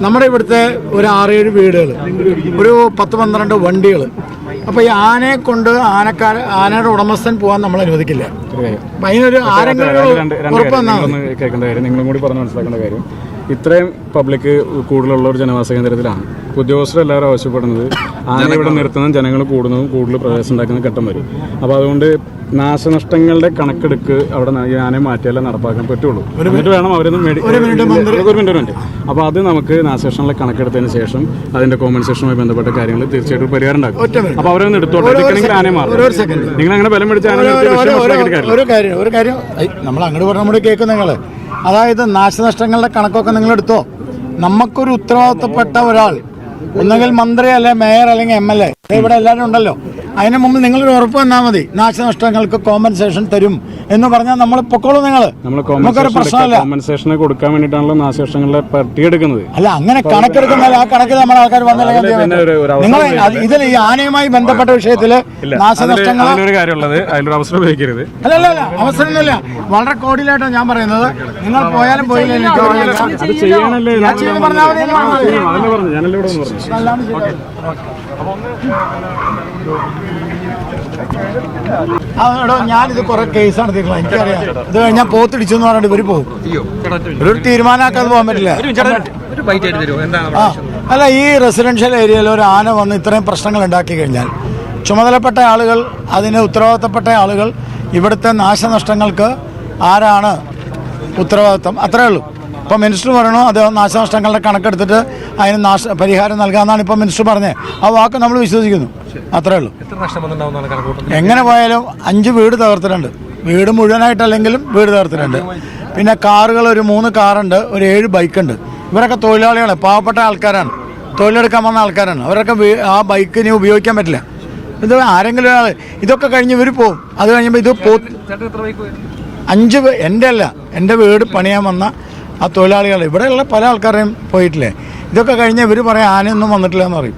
നമ്മുടെ ഇവിടുത്തെ ഒരു 6-7 വീടുകൾ, ഒരു 10-12 വണ്ടികൾ. അപ്പോൾ ഈ ആനയെ കൊണ്ട് ആനയുടെ ഉടമസ്ഥൻ പോകാൻ നമ്മൾ അനുവദിക്കില്ല. അതിനൊരു ആരെങ്കിലും കേൾക്കേണ്ട കാര്യം, നിങ്ങളും കൂടി പറഞ്ഞ് മനസ്സിലാക്കേണ്ട കാര്യം, ഇത്രയും പബ്ലിക് കൂടുതലുള്ള ഒരു ജനവാസ കേന്ദ്രത്തിലാണ് ഉദ്യോഗസ്ഥരെല്ലാവരും ആവശ്യപ്പെടുന്നത് ആന ഇവിടെ നിർത്തുന്നതും ജനങ്ങൾ കൂടുന്നതും കൂടുതൽ പ്രവേശനം ഉണ്ടാക്കുന്ന ഘട്ടം വരും. അപ്പോൾ അതുകൊണ്ട് നാശനഷ്ടങ്ങളുടെ കണക്കെടുക്ക് അവിടെ ആനയെ മാറ്റിയാലേ നടപ്പാക്കാൻ പറ്റുള്ളൂ. എന്നിട്ട് വേണം അവരൊന്നും ഒരു മിനിറ്റ്. അപ്പോൾ അത് നമുക്ക് നാശനഷ്ടങ്ങളെ കണക്കെടുത്തതിന് ശേഷം അതിന്റെ കോമ്പൻസേഷനുമായി ബന്ധപ്പെട്ട കാര്യങ്ങൾ തീർച്ചയായിട്ടും പരിഹാരം ഉണ്ടാക്കും. അപ്പോൾ അവരൊന്ന് എടുത്തോട്ടെ, എടുക്കണമെങ്കിൽ ആനയെ മാറും. നിങ്ങൾ അങ്ങനെ ബലം പിടിച്ച ഒരു കാര്യം നമ്മൾ അങ്ങോട്ട് പറഞ്ഞ നമ്മൾ കേൾക്കും. നിങ്ങൾ അതായത് നാശനഷ്ടങ്ങളുടെ കണക്കൊക്കെ നിങ്ങൾ എടുത്തോ. നമുക്കൊരു ഉത്തരവാദിത്തപ്പെട്ട ഒരാൾ, ഒന്നെങ്കിൽ മന്ത്രി അല്ലെ മേയർ അല്ലെങ്കിൽ MLA, ഇവിടെ എല്ലാവരും ഉണ്ടല്ലോ. അതിന് മുമ്പ് നിങ്ങളൊരു ഉറപ്പ് തന്നാൽ മതി, നാശനഷ്ടങ്ങൾക്ക് കോമ്പൻസേഷൻ തരും എന്ന് പറഞ്ഞാൽ നമ്മൾ പൊക്കോളൂ. നമുക്കൊരു പ്രശ്നമല്ല. കോമ്പൻസേഷൻ കൊടുക്കാൻ വേണ്ടിയിട്ടാണല്ലോ നാശനഷ്ടങ്ങളെ പട്ടിയെടുക്കുന്നത്. അല്ല, അങ്ങനെ കണക്കെടുക്കുന്നില്ല. ആ കണക്കിൽ നമ്മുടെ ആൾക്കാർ വന്നില്ലെങ്കിൽ നിങ്ങൾ ഇതിൽ ഈ ആനയുമായി ബന്ധപ്പെട്ട വിഷയത്തിൽ നാശനഷ്ടങ്ങൾ അതിലൊരു അവസരം ഉപയോഗിക്കരുത്. അല്ല, അവസരമൊന്നുമില്ല. വളരെ കോടിയിലായിട്ടാണ് ഞാൻ പറയുന്നത്. നിങ്ങൾ പോയാലും പോയില്ല, ഞാനിത് കുറെ കേസ് നടത്തിയിട്ടില്ല, എനിക്കറിയാം. ഇത് കഴിഞ്ഞാൽ പോത്തിടിച്ചു എന്ന് പറഞ്ഞിട്ട് ഇവര് പോകും. ഒരു തീരുമാനമാക്കാതെ പോകാൻ പറ്റില്ല. അല്ല, ഈ റെസിഡൻഷ്യൽ ഏരിയയിൽ ഒരു ആന വന്ന് ഇത്രയും പ്രശ്നങ്ങൾ ഉണ്ടാക്കി കഴിഞ്ഞാൽ ചുമതലപ്പെട്ട ആളുകൾ, അതിന് ഉത്തരവാദിത്തപ്പെട്ട ആളുകൾ, ഇവിടുത്തെ നാശനഷ്ടങ്ങൾക്ക് ആരാണ് ഉത്തരവാദിത്തം, അത്രേ ഉള്ളൂ. ഇപ്പോൾ മിനിസ്റ്റർ പറയണോ അത് നാശനഷ്ടങ്ങളുടെ കണക്കെടുത്തിട്ട് അതിന് പരിഹാരം നൽകാമെന്നാണ് ഇപ്പോൾ മിനിസ്റ്റർ പറഞ്ഞത്. ആ വാക്ക് നമ്മൾ വിശ്വസിക്കുന്നു, അത്രേ ഉള്ളൂ. എങ്ങനെ പോയാലും 5 വീട് തകർത്തിട്ടുണ്ട്. വീട് മുഴുവനായിട്ടല്ലെങ്കിലും വീട് തകർത്തിട്ടുണ്ട്. പിന്നെ കാറുകൾ ഒരു 3 കാറുണ്ട്, ഒരു 7 ബൈക്കുണ്ട്. ഇവരൊക്കെ തൊഴിലാളികളെ, പാവപ്പെട്ട ആൾക്കാരാണ്, തൊഴിലെടുക്കാൻ വന്ന ആൾക്കാരാണ്. അവരൊക്കെ ആ ബൈക്ക് ഇനി ഉപയോഗിക്കാൻ പറ്റില്ല. ഇത് ആരെങ്കിലും ഒരാൾ ഇതൊക്കെ കഴിഞ്ഞ് ഇവർ പോകും. അത് കഴിയുമ്പോൾ ഇത് 5 എൻ്റെ അല്ല, എൻ്റെ വീട് പണിയാൻ വന്ന ആ തൊഴിലാളികൾ, ഇവിടെയുള്ള പല ആൾക്കാരെയും പോയിട്ടില്ലേ. ഇതൊക്കെ കഴിഞ്ഞ് ഇവർ പറയാം ആനയൊന്നും വന്നിട്ടില്ല എന്ന് പറയും.